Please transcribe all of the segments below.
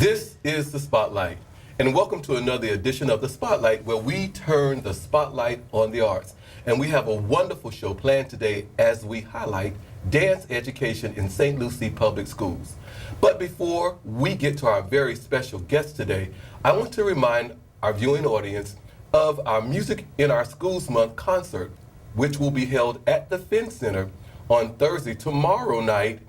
This is the Spotlight, and welcome to another edition of the Spotlight, where we turn the spotlight on the arts. And we have a wonderful show planned today as we highlight dance education in St. Lucie Public Schools. But before we get to our very special guest today, I want to remind our viewing audience of our Music in Our Schools Month concert, which will be held at the Finn Center on Thursday, tomorrow night,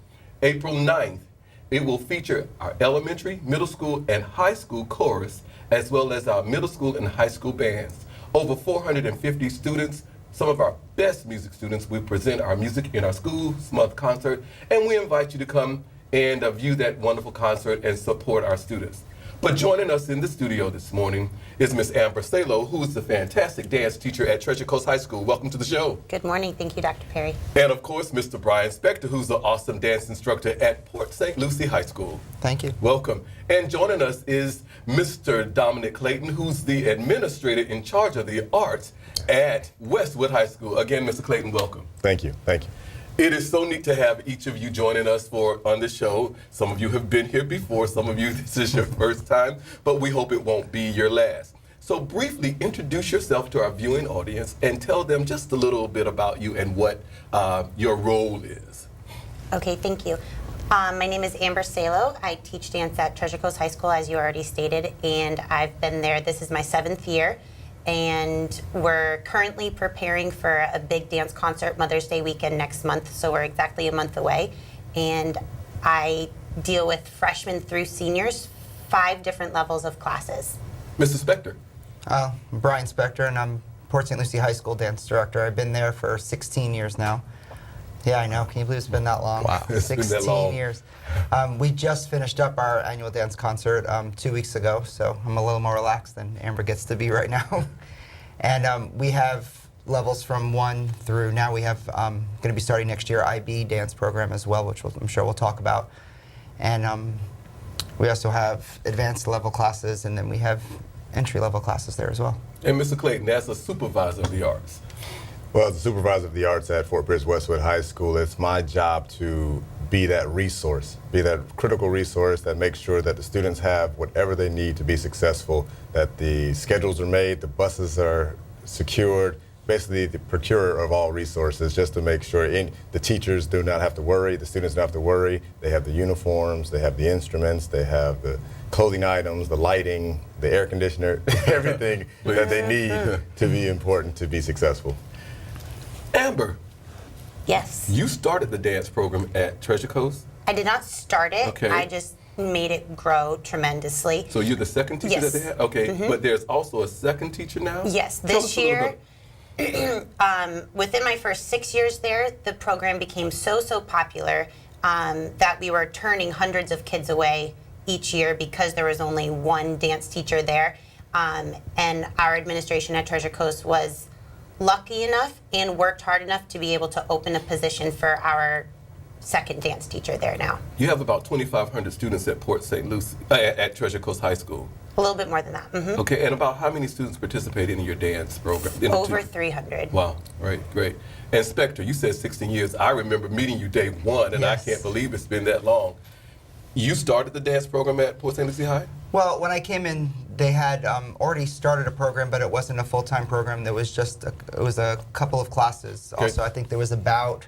April 9th. It will feature our elementary, middle school, and high school chorus, as well as our middle school and high school bands. Over 450 students, some of our best music students, will present our Music in Our Schools Month concert, and we invite you to come and view that wonderful concert and support our students. But joining us in the studio this morning is Miss Amber Salo, who is the fantastic dance teacher at Treasure Coast High School. Welcome to the show. Good morning. Thank you, Dr. Perry. And of course, Mr. Brian Spector, who's the awesome dance instructor at Port St. Lucie High School. Thank you. Welcome. And joining us is Mr. Dominick Clayton, who's the administrator in charge of the arts at Westwood High School. Again, Mr. Clayton, welcome. Thank you. Thank you. It is so neat to have each of you joining us on the show. Some of you have been here before, some of you this is your first time, but we hope it won't be your last. So briefly introduce yourself to our viewing audience and tell them just a little bit about you and what your role is. Okay, thank you. My name is Amber Salo. I teach dance at Treasure Coast High School, as you already stated, and I've been there. This is my 7th year. And we're currently preparing for a big dance concert Mother's Day weekend next month, so we're exactly a month away. And I deal with freshmen through seniors, 5 different levels of classes. Mr. Spector. I'm Brian Spector, and I'm Port St. Lucie High School dance director. I've been there for 16 years now. Yeah, I know. Can you believe it's been that long? Wow, it's 16 been that long. years. We just finished up our annual dance concert 2 weeks ago, so I'm a little more relaxed than Amber gets to be right now. And we have levels from 1 through now. We have going to be starting next year IB dance program as well, which I'm sure we'll talk about. And we also have advanced level classes, and then we have entry level classes there as well. And Mr. Clayton, as a supervisor of the arts. Well, as the supervisor of the arts at Fort Pierce Westwood High School, it's my job to be that resource, be that critical resource that makes sure that the students have whatever they need to be successful, that the schedules are made, the buses are secured, basically the procurer of all resources, just to make sure the teachers do not have to worry, the students don't have to worry. They have the uniforms, they have the instruments, they have the clothing items, the lighting, the air conditioner, everything that they need to be important to be successful. Amber. Yes. You started the dance program at Treasure Coast? I did not start it. Okay. I just made it grow tremendously. So you're the second teacher Yes. that they had? Okay, but there's also a second teacher now? Yes. Tell This us a little year, bit. within my first 6 years there, the program became so popular that we were turning hundreds of kids away each year because there was only one dance teacher there. And our administration at Treasure Coast was lucky enough and worked hard enough to be able to open a position for our second dance teacher there now. You have about 2,500 students at Port St. Lucie, at Treasure Coast High School. A little bit more than that. Okay, and about how many students participate in your dance program? Over 300. Wow, right, great. And Spector, you said 16 years. I remember meeting you day one, and Yes. I can't believe it's been that long. You started the dance program at Port St. Lucie High? Well, when I came in, they had already started a program, but it wasn't a full-time program. There was just it was a couple of classes. Okay. Also, I think there was about,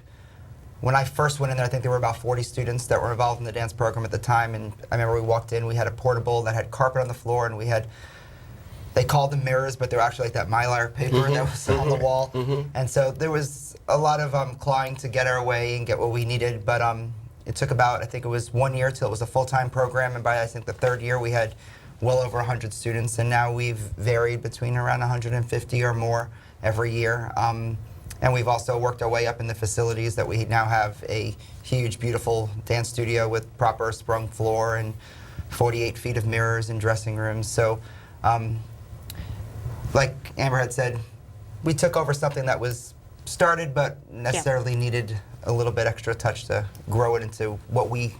when I first went in there, I think there were about 40 students that were involved in the dance program at the time. And I remember we walked in, we had a portable that had carpet on the floor, and we had, they called them mirrors, but they were actually like that mylar paper that was on the wall. And so there was a lot of clawing to get our way and get what we needed. But it took about, I think it was 1 year till it was a full-time program, and by I think the 3rd year we had well over 100 students, and now we've varied between around 150 or more every year. And we've also worked our way up in the facilities that we now have a huge, beautiful dance studio with proper sprung floor and 48 feet of mirrors and dressing rooms. So, like Amber had said, we took over something that was started but necessarily needed a little bit extra touch to grow it into what we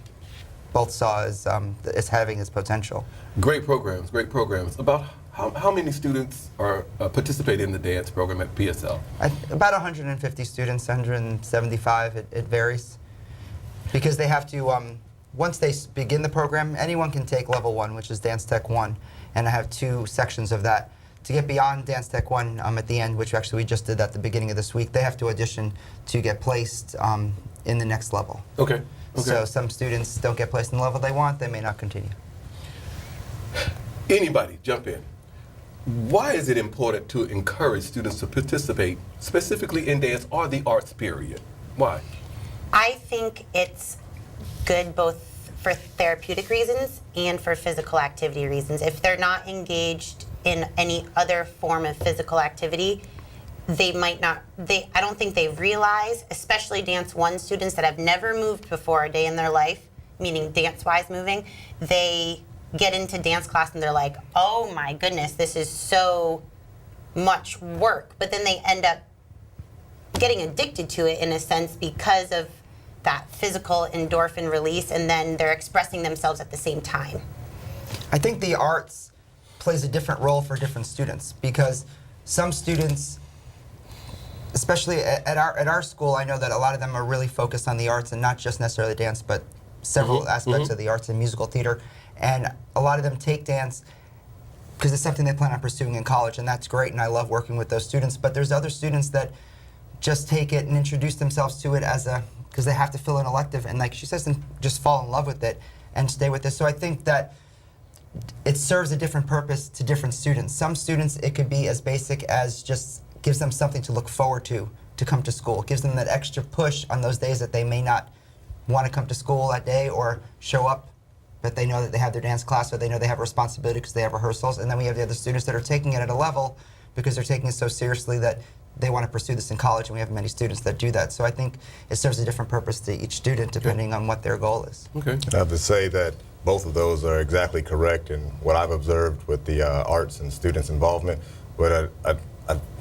both saw as having its potential. Great programs, great programs. About how many students are participate in the dance program at PSL? About 150 students, 175. It varies because they have to once they begin the program, anyone can take level 1, which is Dance Tech 1, and I have 2 sections of that. To get beyond Dance Tech 1 at the end, which actually we just did at the beginning of this week, they have to audition to get placed in the next level. Okay. So some students don't get placed in the level they want, they may not continue. Anybody, jump in. Why is it important to encourage students to participate specifically in dance or the arts period? Why? I think it's good both for therapeutic reasons and for physical activity reasons. If they're not engaged in any other form of physical activity, they might not, I don't think they realize, especially Dance 1 students that have never moved before a day in their life, meaning dance-wise moving, they get into dance class and they're like, oh my goodness, this is so much work. But then they end up getting addicted to it in a sense because of that physical endorphin release, and then they're expressing themselves at the same time. I think the arts plays a different role for different students, because some students, especially at our school, I know that a lot of them are really focused on the arts, and not just necessarily dance, but several aspects of the arts and musical theater. And a lot of them take dance because it's something they plan on pursuing in college, and that's great, and I love working with those students. But there's other students that just take it and introduce themselves to it as because they have to fill an elective, and like she says, and just fall in love with it and stay with it. So I think that it serves a different purpose to different students. Some students, it could be as basic as just gives them something to look forward to come to school. It gives them that extra push on those days that they may not want to come to school that day or show up, but they know that they have their dance class, or they know they have a responsibility because they have rehearsals. And then we have the other students that are taking it at a level because they're taking it so seriously that they want to pursue this in college, and we have many students that do that. So I think it serves a different purpose to each student depending on what their goal is. Okay. I have to say that both of those are exactly correct in what I've observed with the arts and students' involvement. What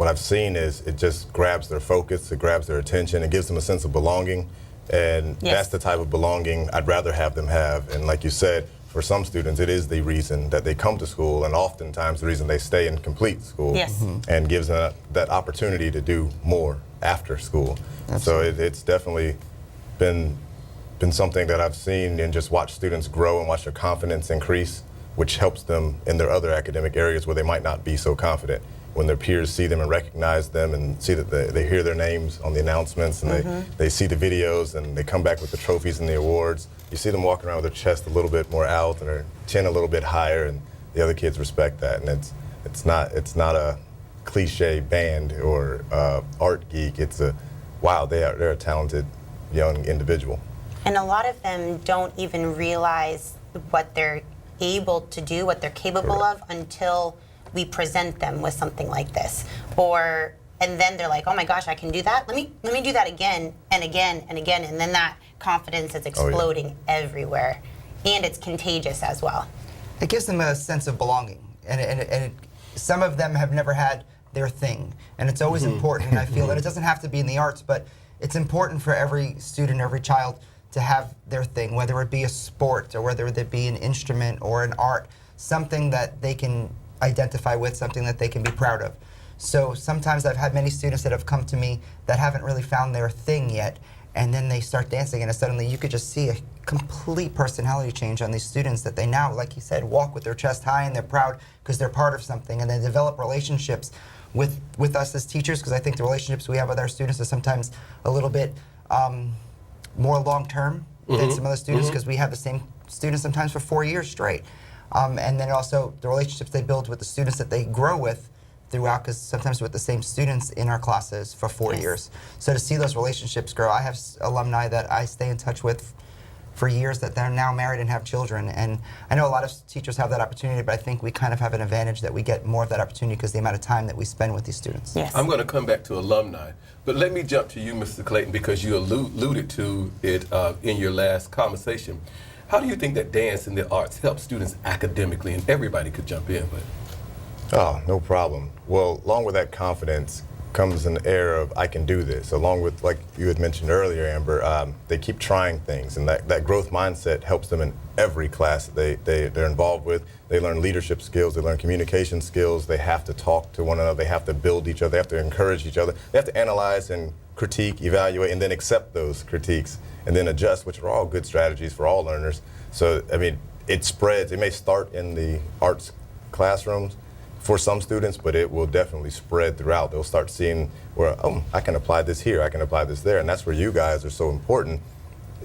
I've seen is it just grabs their focus, it grabs their attention, it gives them a sense of belonging, and that's the type of belonging I'd rather have them have. And like you said, for some students, it is the reason that they come to school, and oftentimes the reason they stay and complete school. Yes. And gives them that opportunity to do more after school. Absolutely. So it's definitely been something that I've seen and just watch students grow and watch their confidence increase, which helps them in their other academic areas where they might not be so confident. When their peers see them and recognize them and see that they hear their names on the announcements, and they see the videos, and they come back with the trophies and the awards. You see them walking around with their chest a little bit more out and their chin a little bit higher, and the other kids respect that. And it's not a cliche band or art geek. It's they're a talented young individual. And a lot of them don't even realize what they're able to do, what they're capable of, until we present them with something like this. And then they're like, oh my gosh, I can do that? Let me do that again and again and again. And then that confidence is exploding everywhere. And it's contagious as well. It gives them a sense of belonging. And some of them have never had their thing. And it's always important, I feel, and it doesn't have to be in the arts, but it's important for every student, every child to have their thing, whether it be a sport or whether it be an instrument or an art, something that they can identify with, something that they can be proud of. So sometimes I've had many students that have come to me that haven't really found their thing yet, and then they start dancing, and suddenly you could just see a complete personality change on these students, that they now, like you said, walk with their chest high and they're proud because they're part of something, and they develop relationships with us as teachers, because I think the relationships we have with our students is sometimes a little bit more long-term than some other students, because we have the same students sometimes for 4 years straight. And then also the relationships they build with the students that they grow with throughout, because sometimes we're with the same students in our classes for 4 years. So to see those relationships grow, I have alumni that I stay in touch with for years that they're now married and have children. And I know a lot of teachers have that opportunity, but I think we kind of have an advantage that we get more of that opportunity because the amount of time that we spend with these students. Yes. I'm going to come back to alumni, but let me jump to you, Mr. Clayton, because you alluded to it in your last conversation. How do you think that dance and the arts help students academically? And everybody could jump in, but. Oh, no problem. Well, along with that confidence comes an air of, I can do this. Along with, like you had mentioned earlier, Amber, they keep trying things, and that growth mindset helps them in every class they're involved with. They learn leadership skills, they learn communication skills, they have to talk to one another, they have to build each other, they have to encourage each other, they have to analyze and critique, evaluate, and then accept those critiques, and then adjust, which are all good strategies for all learners. So, I mean, it spreads. It may start in the arts classrooms for some students, but it will definitely spread throughout. They'll start seeing where, oh, I can apply this here, I can apply this there, and that's where you guys are so important,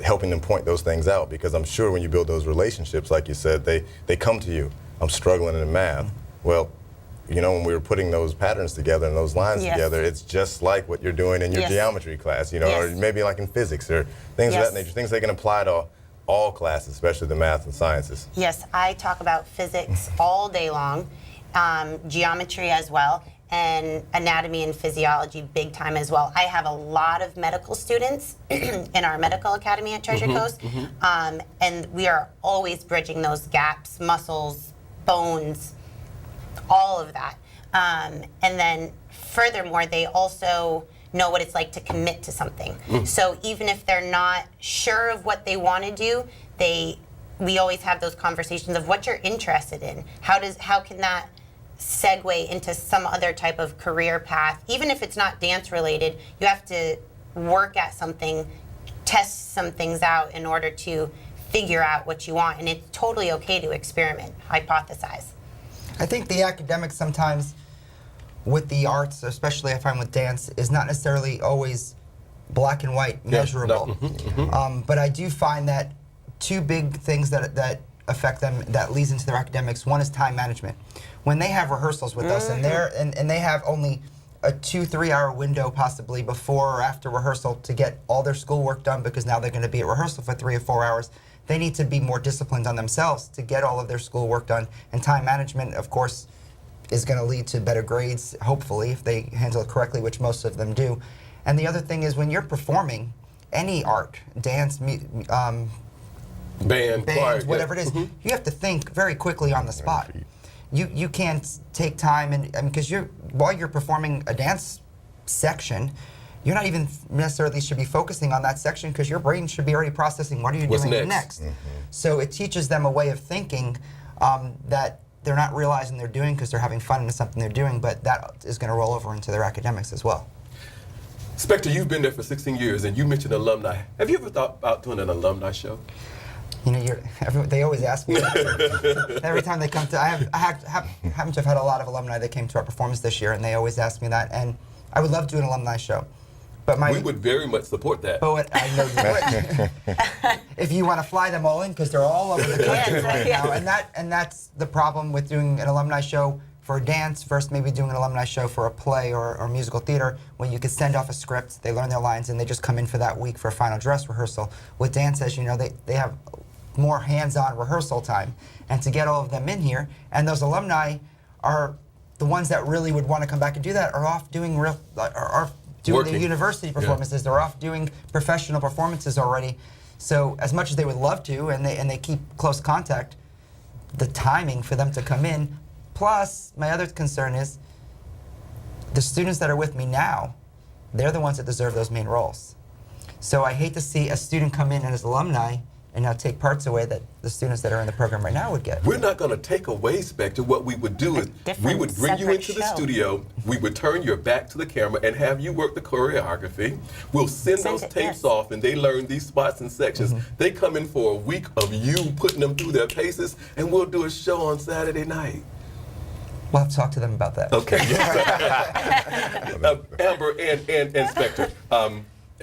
helping them point those things out, because I'm sure when you build those relationships, like you said, they come to you. I'm struggling in math. Well, you know, when we were putting those patterns together and those lines together, it's just like what you're doing in your geometry class, you know, or maybe like in physics or things of that nature, things they can apply to all classes, especially the math and sciences. Yes, I talk about physics all day long, geometry as well, and anatomy and physiology big time as well. I have a lot of medical students in our medical academy at Treasure Coast, and we are always bridging those gaps, muscles, bones, all of that. And then furthermore, they also know what it's like to commit to something. So even if they're not sure of what they want to do, we always have those conversations of what you're interested in. How can that segue into some other type of career path? Even if it's not dance related, you have to work at something, test some things out in order to figure out what you want. And it's totally okay to experiment, hypothesize. I think the academics sometimes with the arts, especially I find with dance, is not necessarily always black and white, measurable. But I do find that two big things that affect them, that leads into their academics. One is time management. When they have rehearsals with us and they have only a 2-3 hour window possibly before or after rehearsal to get all their schoolwork done, because now they're going to be at rehearsal for 3 or 4 hours. They need to be more disciplined on themselves to get all of their schoolwork done. And time management, of course, is going to lead to better grades, hopefully, if they handle it correctly, which most of them do. And the other thing is when you're performing any art, dance, Band, choir, whatever it is, you have to think very quickly on the spot. You can't take time, and because while you're performing a dance section, you're not even necessarily should be focusing on that section, because your brain should be already processing what are you doing next. So it teaches them a way of thinking that they're not realizing they're doing because they're having fun in something they're doing, but that is going to roll over into their academics as well. Spector, you've been there for 16 years, and you mentioned alumni. Have you ever thought about doing an alumni show? You know, they always ask me. Every time they come to, I happen to have had a lot of alumni that came to our performance this year, and they always ask me that. And I would love to do an alumni show. But we would very much support that. But I know you would. If you want to fly them all in, because they're all over the country right now. And that's the problem with doing an alumni show for dance versus maybe doing an alumni show for a play or musical theater, when you could send off a script, they learn their lines, and they just come in for that week for a final dress rehearsal. With dance, as you know, they have more hands-on rehearsal time, and to get all of them in here, and those alumni are the ones that really would want to come back and do that, are off doing the university performances. They're off doing professional performances already. So as much as they would love to, and they keep close contact, the timing for them to come in. Plus, my other concern is the students that are with me now, they're the ones that deserve those main roles. So I hate to see a student come in as alumni and now take parts away that the students that are in the program right now would get. We're not going to take away, Spector. What we would do is we would bring you into the studio, we would turn your back to the camera and have you work the choreography. We'll send those tapes off, and they learn these spots and sections. They come in for a week of you putting them through their paces, and we'll do a show on Saturday night. We'll have to talk to them about that. Okay. Amber and Spector,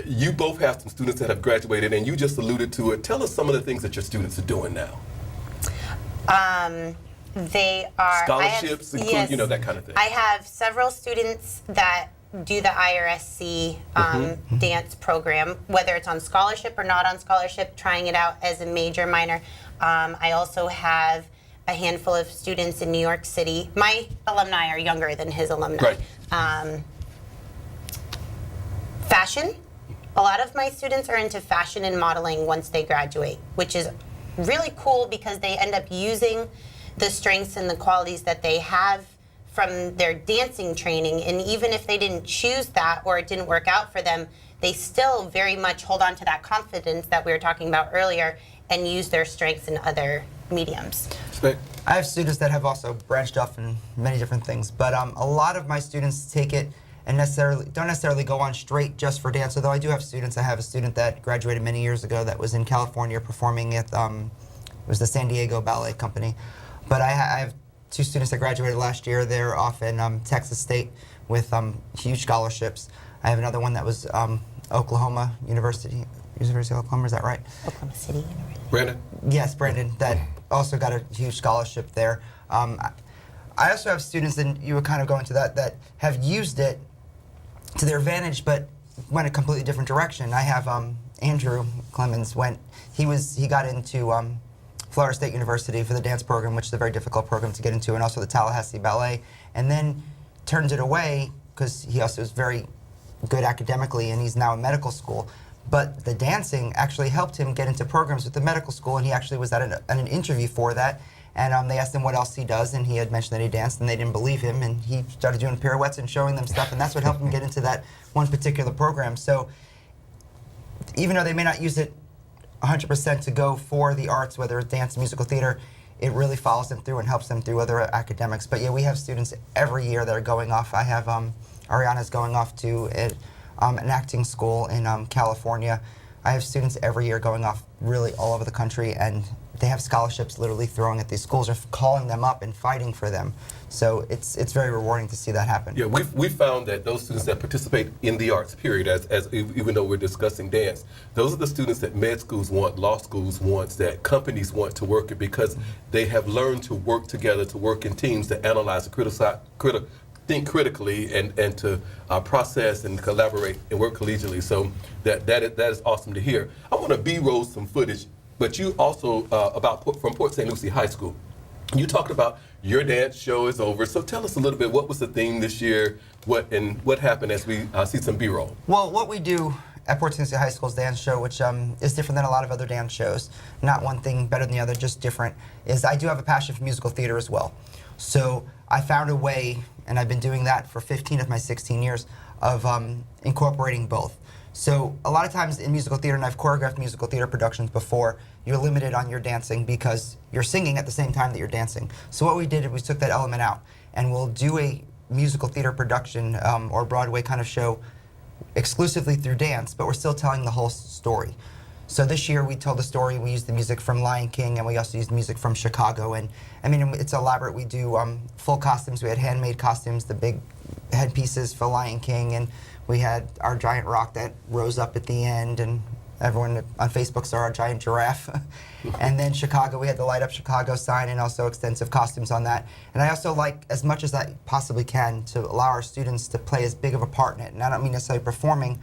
you both have some students that have graduated, and you just alluded to it. Tell us some of the things that your students are doing now. They are scholarships, include, you know, that kind of thing. I have several students that do the IRSC dance program, whether it's on scholarship or not on scholarship, trying it out as a major, minor. I also have a handful of students in New York City. My alumni are younger than his alumni. Right. Fashion. A lot of my students are into fashion and modeling once they graduate, which is really cool because they end up using the strengths and the qualities that they have from their dancing training. And even if they didn't choose that or it didn't work out for them, they still very much hold on to that confidence that we were talking about earlier and use their strengths in other mediums. I have students that have also branched off in many different things, but a lot of my students take it and don't necessarily go on straight just for dance. Although I do have students. I have a student that graduated many years ago that was in California performing at it was the San Diego Ballet Company. But I have 2 students that graduated last year. They're off in Texas State with huge scholarships. I have another one that was Oklahoma University of Oklahoma. Is that right? Oklahoma City University. Brandon? Yes, Brandon. That also got a huge scholarship there. I also have students, and you were kind of going to that have used it to their advantage, but went a completely different direction. I have Andrew Clemens he got into Florida State University for the dance program, which is a very difficult program to get into, and also the Tallahassee Ballet, and then turned it away because he also is very good academically, and he's now in medical school. But the dancing actually helped him get into programs with the medical school, and he actually was at an interview for that. And they asked him what else he does, and he had mentioned that he danced, and they didn't believe him, and he started doing pirouettes and showing them stuff, and that's what helped him get into that one particular program. So even though they may not use it 100% to go for the arts, whether it's dance, musical theater, it really follows them through and helps them through other academics. But yeah, we have students every year that are going off. I have Ariana's going off to an acting school in California. I have students every year going off really all over the country, and they have scholarships literally throwing at these schools or calling them up and fighting for them. So it's very rewarding to see that happen. Yeah, we found that those students that participate in the arts, period, as even though we're discussing dance, those are the students that med schools want, law schools want, that companies want to work with, because they have learned to work together, to work in teams, to analyze, to think critically, and to process and collaborate and work collegially. So that is awesome to hear. I want to B-roll some footage, but you also from Port St. Lucie High School. You talked about your dance show is over, so tell us a little bit, what was the theme this year, what happened as we see some B-roll? Well, what we do at Port St. Lucie High School's dance show, which is different than a lot of other dance shows, not one thing better than the other, just different, is I do have a passion for musical theater as well. So I found a way, and I've been doing that for 15 of my 16 years, of incorporating both. So a lot of times in musical theater, and I've choreographed musical theater productions before, you're limited on your dancing because you're singing at the same time that you're dancing. So what we did is we took that element out, and we'll do a musical theater production or Broadway kind of show exclusively through dance, but we're still telling the whole story. So this year we told the story, we used the music from Lion King, and we also used music from Chicago. And I mean, it's elaborate. We do full costumes. We had handmade costumes, the big headpieces for Lion King, and we had our giant rock that rose up at the end, and everyone on Facebook saw our giant giraffe. And then Chicago, we had the Light Up Chicago sign and also extensive costumes on that. And I also like, as much as I possibly can, to allow our students to play as big of a part in it. And I don't mean necessarily performing,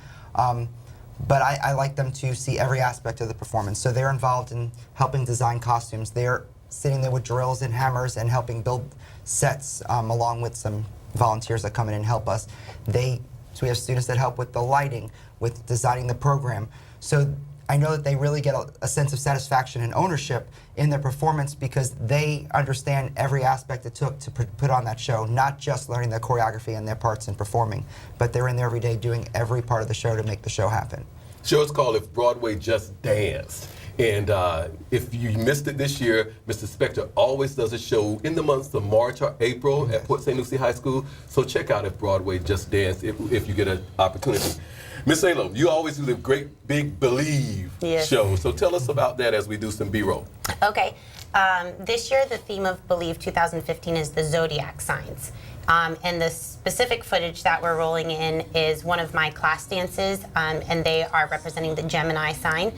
but I like them to see every aspect of the performance. So they're involved in helping design costumes. They're sitting there with drills and hammers and helping build sets, along with some volunteers that come in and help us. So we have students that help with the lighting, with designing the program. So I know that they really get a sense of satisfaction and ownership in their performance because they understand every aspect it took to put on that show, not just learning their choreography and their parts and performing, but they're in there every day doing every part of the show to make the show happen. Show is called If Broadway Just Danced. And if you missed it this year, Mr. Spector always does a show in the months of March or April at Port St. Lucie High School. So check out If Broadway Just Danced if you get an opportunity. Miss Salo, you always do the Great Big Believe show. So tell us about that as we do some B-roll. Okay. This year, the theme of Believe 2015 is the zodiac signs. And the specific footage that we're rolling in is one of my class dances, and they are representing the Gemini sign,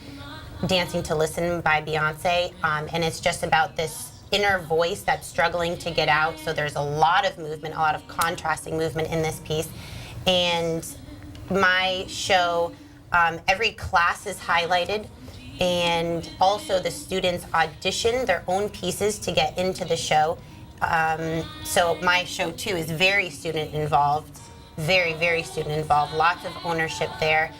Dancing to Listen by Beyonce. And it's just about this inner voice that's struggling to get out. So there's a lot of movement, a lot of contrasting movement in this piece. And my show, every class is highlighted, and also the students audition their own pieces to get into the show. So my show too is very student involved, very, very student involved, lots of ownership there.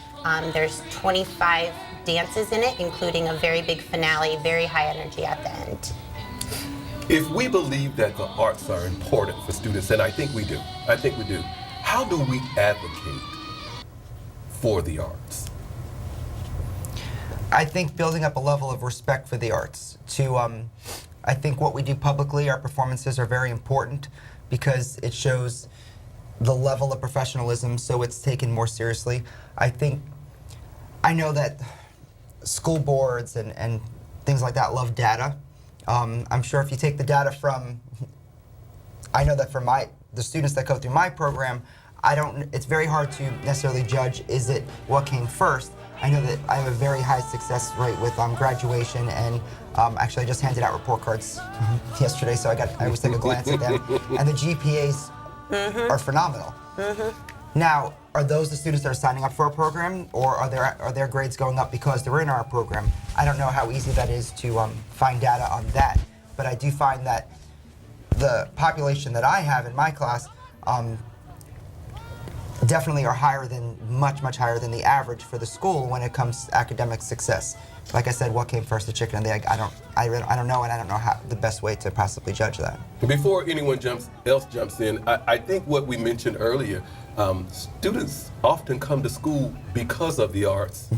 There's 25 dances in it, including a very big finale, very high energy at the end. If we believe that the arts are important for students, and I think we do, how do we advocate for the arts? I think building up a level of respect for the arts. I think what we do publicly, our performances are very important because it shows the level of professionalism, so it's taken more seriously. I know that school boards and things like that love data. I'm sure if you take the data from, I know that for the students that go through my program, it's very hard to necessarily judge, is it what came first? I know that I have a very high success rate with graduation, and actually I just handed out report cards yesterday, so I always take a glance at them. And the GPAs are phenomenal. Now, are those the students that are signing up for our program, or are their grades going up because they're in our program? I don't know how easy that is to find data on that, but I do find that the population that I have in my class definitely are much higher than the average for the school when it comes to academic success. Like I said, what came first, the chicken and the egg? I don't know, and I don't know how the best way to possibly judge that. Before anyone else jumps in, I think what we mentioned earlier, students often come to school because of the arts,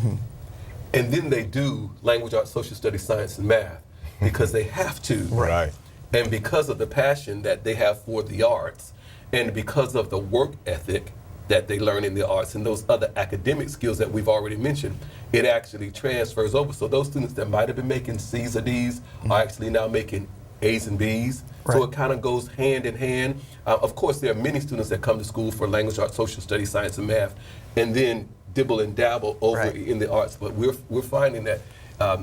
and then they do language, arts, social studies, science, and math because they have to. Right. And because of the passion that they have for the arts, and because of the work ethic that they learn in the arts and those other academic skills that we've already mentioned, it actually transfers over. So those students that might have been making C's or D's are actually now making A's and B's. Right. So it kind of goes hand in hand. Of course, there are many students that come to school for language, arts, social studies, science, and math, and then dibble and dabble over in the arts. But we're finding that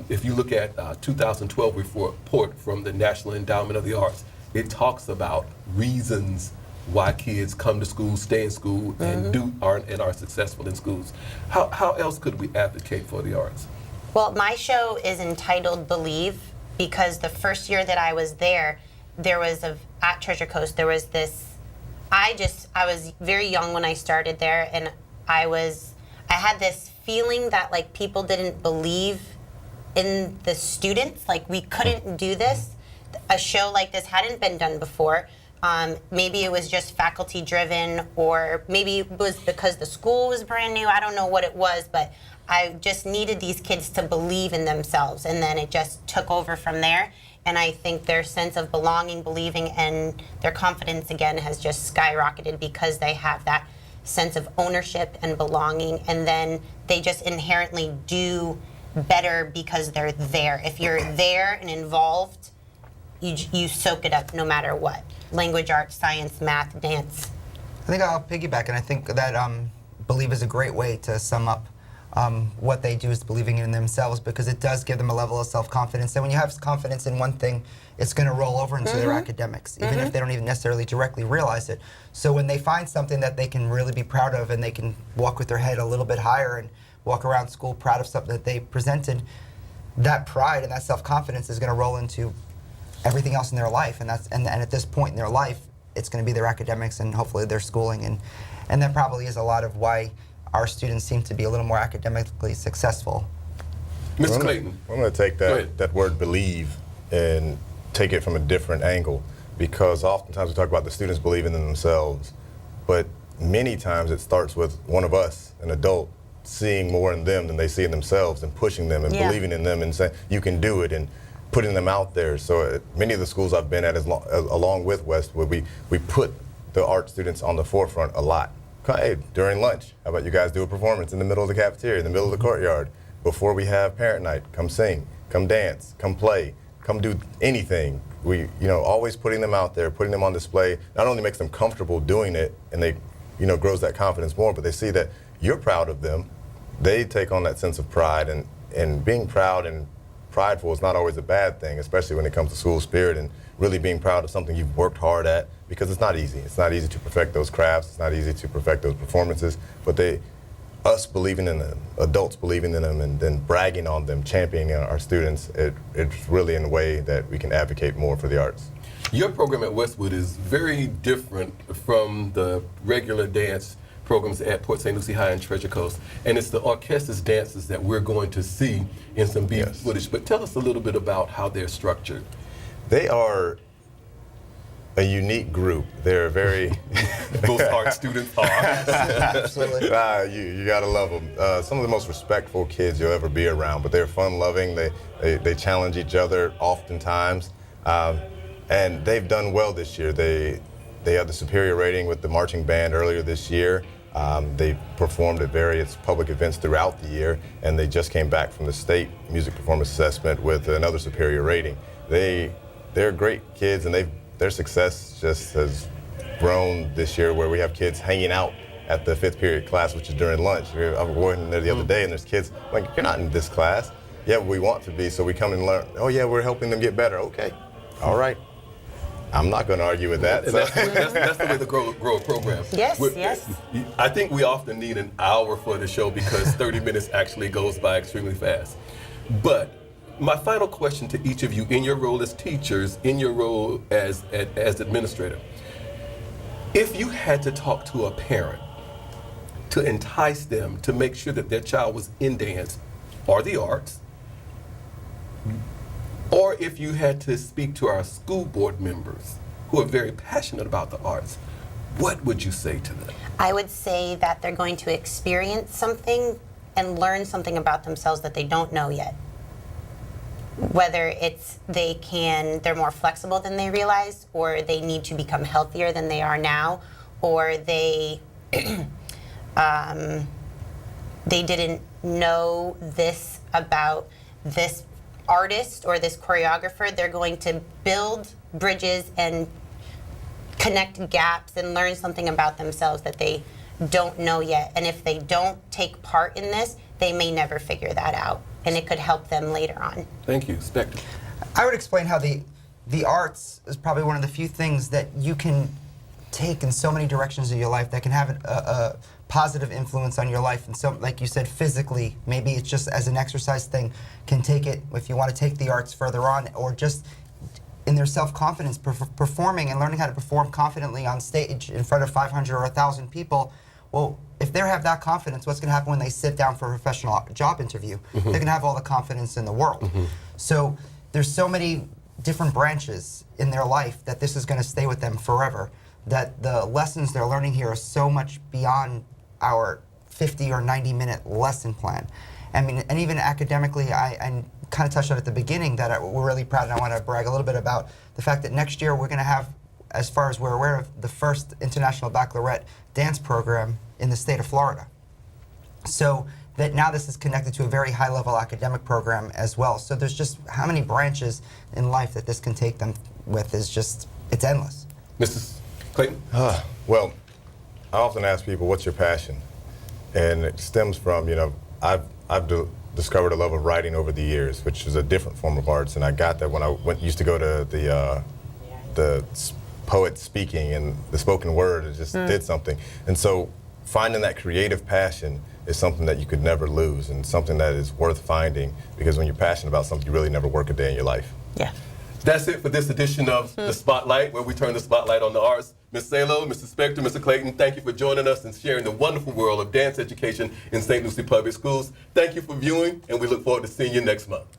if you look at 2012 report from the National Endowment of the Arts, it talks about reasons why kids come to school, stay in school, and are successful in schools. How else could we advocate for the arts? Well, my show is entitled Believe because the first year that I was there was at Treasure Coast, there was this, I was very young when I started there, and I had this feeling that like people didn't believe in the students, like we couldn't do this. A show like this hadn't been done before. Maybe it was just faculty driven, or maybe it was because the school was brand new. I don't know what it was, but I just needed these kids to believe in themselves, and then it just took over from there. And I think their sense of belonging, believing, and their confidence again has just skyrocketed because they have that sense of ownership and belonging, and then they just inherently do better because they're there. If you're there and involved, you soak it up no matter what. Language, arts, science, math, dance. I think I'll piggyback, and I think that Believe is a great way to sum up what they do is believing in themselves, because it does give them a level of self-confidence. And when you have confidence in one thing, it's going to roll over into their academics, even if they don't even necessarily directly realize it. So when they find something that they can really be proud of, and they can walk with their head a little bit higher and walk around school proud of something that they presented, that pride and that self-confidence is going to roll into everything else in their life, and at this point in their life, it's going to be their academics and hopefully their schooling, and that probably is a lot of why our students seem to be a little more academically successful. Mr. Clayton. I'm going to take that word believe and take it from a different angle, because oftentimes we talk about the students believing in themselves, but many times it starts with one of us, an adult, seeing more in them than they see in themselves and pushing them and believing in them and saying, you can do it, and putting them out there. So many of the schools I've been at, along with Westwood, we put the art students on the forefront a lot. Hey, during lunch, how about you guys do a performance in the middle of the cafeteria, in the middle of the courtyard? Before we have parent night, come sing, come dance, come play, come do anything. We, always putting them out there, putting them on display, not only makes them comfortable doing it, and they, grows that confidence more, but they see that you're proud of them. They take on that sense of pride, and being proud and prideful is not always a bad thing, especially when it comes to school spirit and really being proud of something you've worked hard at, because it's not easy. It's not easy to perfect those crafts. It's not easy to perfect those performances, but us believing in them, adults believing in them, and then bragging on them, championing our students, it's really in a way that we can advocate more for the arts. Your program at Westwood is very different from the regular dance programs at Port St. Lucie High and Treasure Coast, and it's the orchestra's dances that we're going to see in some footage. But tell us a little bit about how they're structured. They are a unique group. They're very Most art students are. Absolutely. You gotta love them. Some of the most respectful kids you'll ever be around, but they're fun-loving. They challenge each other oftentimes, and they've done well this year. They had the superior rating with the marching band earlier this year. They performed at various public events throughout the year, and they just came back from the state music performance assessment with another superior rating. They're great kids, and their success just has grown this year, where we have kids hanging out at the 5th period class, which is during lunch. I was working there the other day, and there's kids like, you're not in this class. Yeah, we want to be, so we come and learn. Oh yeah, we're helping them get better. Okay, all right. I'm not going to argue with that. And that's the way to grow a program. Yes, yes. I think we often need an hour for the show because 30 minutes actually goes by extremely fast. But my final question to each of you, in your role as teachers, in your role as administrator, if you had to talk to a parent to entice them to make sure that their child was in dance or the arts, or if you had to speak to our school board members who are very passionate about the arts, what would you say to them? I would say that they're going to experience something and learn something about themselves that they don't know yet. Whether it's they're more flexible than they realize, or they need to become healthier than they are now, or they they didn't know this about this artist or this choreographer. They're going to build bridges and connect gaps and learn something about themselves that they don't know yet. And if they don't take part in this, they may never figure that out, and it could help them later on. Thank you. Spector. I would explain how the arts is probably one of the few things that you can take in so many directions of your life that can have a positive influence on your life. And so, like you said, physically, maybe it's just as an exercise thing, can take it, if you want to take the arts further on, or just in their self-confidence, performing and learning how to perform confidently on stage in front of 500 or 1,000 people. Well, if they have that confidence, what's going to happen when they sit down for a professional job interview? They're going to have all the confidence in the world. So there's so many different branches in their life that this is going to stay with them forever, that the lessons they're learning here are so much beyond our 50 or 90-minute lesson plan. I mean, and even academically, I kind of touched on it at the beginning that we're really proud, and I want to brag a little bit about the fact that next year we're going to have, as far as we're aware of, the first International Baccalaureate dance program in the state of Florida. So that now this is connected to a very high-level academic program as well. So there's just how many branches in life that this can take them with is just, it's endless. Mrs. Clayton? Well, I often ask people, what's your passion? And it stems from, I've discovered a love of writing over the years, which is a different form of arts, and I got that when I used to go to the poet speaking and the spoken word. It just did something. And so finding that creative passion is something that you could never lose, and something that is worth finding, because when you're passionate about something, you really never work a day in your life. Yeah. That's it for this edition of The Spotlight, where we turn the spotlight on the arts. Ms. Salo, Mr. Spector, Mr. Clayton, thank you for joining us and sharing the wonderful world of dance education in St. Lucie Public Schools. Thank you for viewing, and we look forward to seeing you next month.